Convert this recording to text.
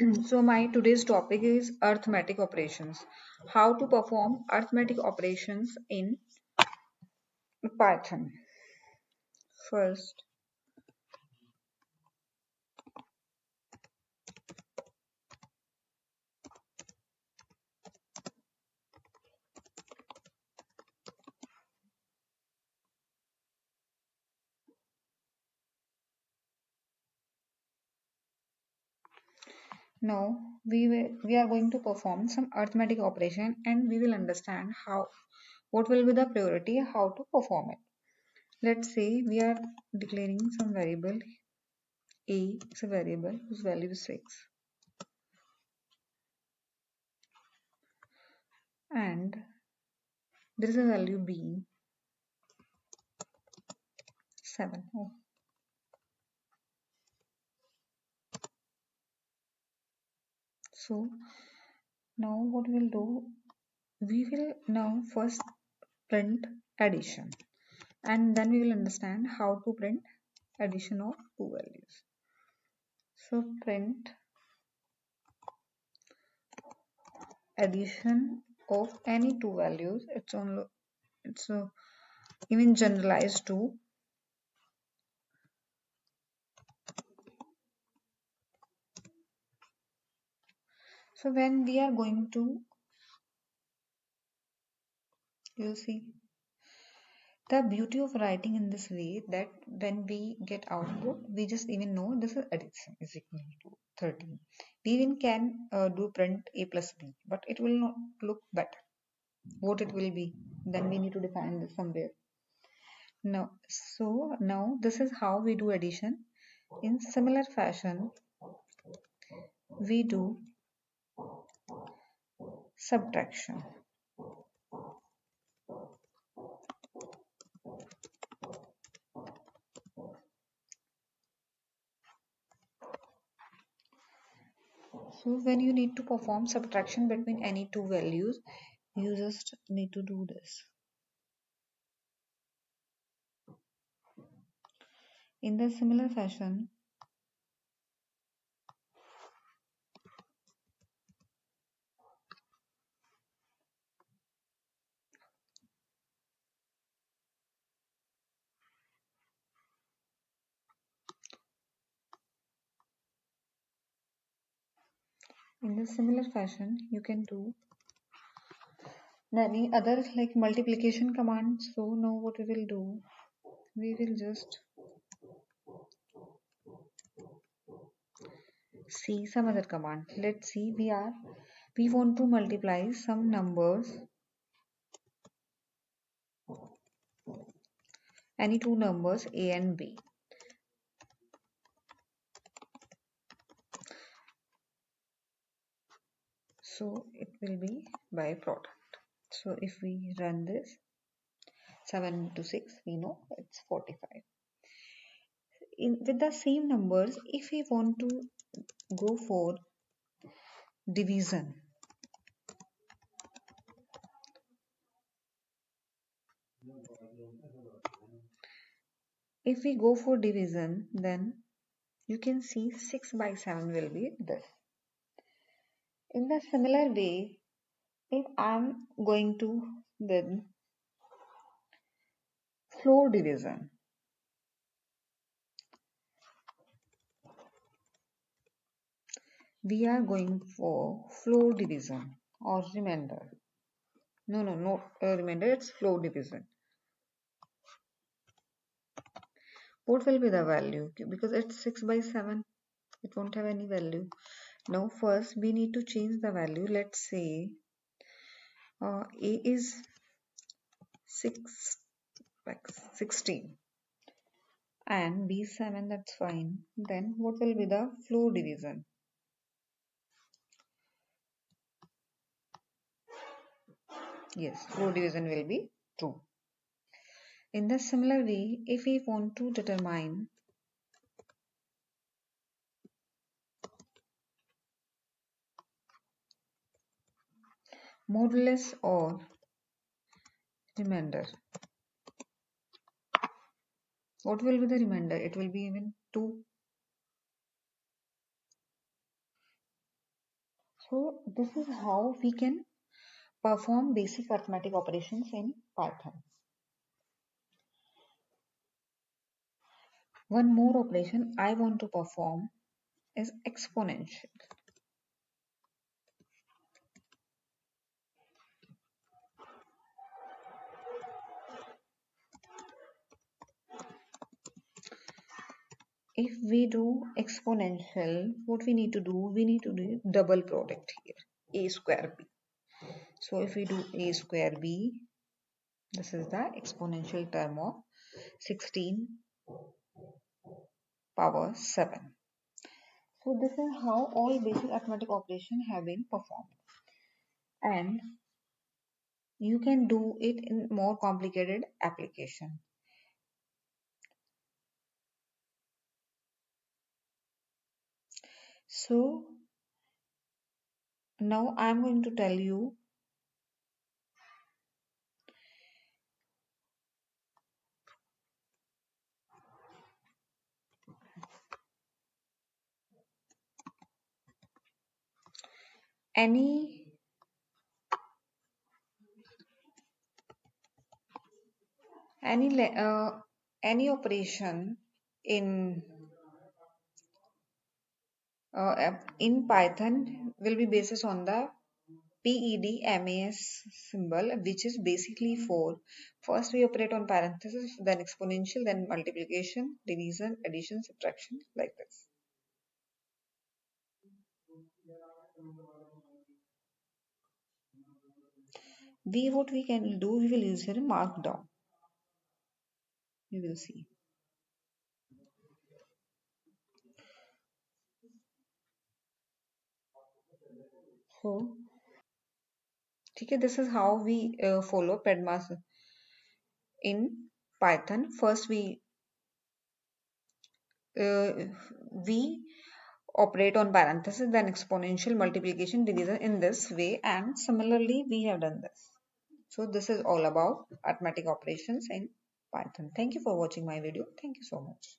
So my today's topic is arithmetic operations. How to perform arithmetic operations in Python. First, now we are going to perform some arithmetic operation and we will understand what will be the priority, how to perform it. Let's say we are declaring some variable. A is a variable whose value is 6 and there is a value B 7. Oh. So now what we'll do, we will now first print addition and then we will understand how to print addition of two values. So print addition of any two values. It's even generalized to. So when we are going to, you see, the beauty of writing in this way that when we get output, we just even know this is addition is equal to 13. We even can do print a plus b, but it will not look better. What it will be, then we need to define this somewhere. Now this is how we do addition. In similar fashion, we do subtraction. So when you need to perform subtraction between any two values, you just need to do this. In the similar fashion, you can do many other like multiplication commands. So now what we will do, we will just see some other command. Let's see, we want to multiply some numbers, any two numbers a and b. So it will be by product. So if we run this, 7 into 6, we know it's 45. With the same numbers, if we want to go for division, then you can see 6 by 7 will be this. In the similar way, if I'm going to then floor division, we are going for floor division or remainder. No, remainder, it's floor division. What will be the value? Because it's 6 by 7, it won't have any value. Now first we need to change the value. Let's say a is 6 like 16 and b 7, that's fine. Then what will be the floor division? Yes, floor division will be true. In the similar way, if we want to determine modulus or remainder, what will be the remainder? It will be even 2. So this is how we can perform basic arithmetic operations in Python. One more operation I want to perform is exponential. If we do exponential, what we need to do? We need to do double product here, a square b. So if we do a square b, this is the exponential term of 16 power 7. So this is how all basic arithmetic operations have been performed. And you can do it in more complicated application. So now I'm going to tell you any any any operation in in Python will be based on the PEDMAS symbol, which is basically for first we operate on parenthesis, then exponential, then multiplication, division, addition, subtraction, like this. What we can do, we will use here markdown. You will see. So, okay, this is how we follow PEDMAS in Python. First, uh, we operate on parenthesis, then exponential, multiplication, division in this way, and similarly, we have done this. So this is all about arithmetic operations in Python. Thank you for watching my video. Thank you so much.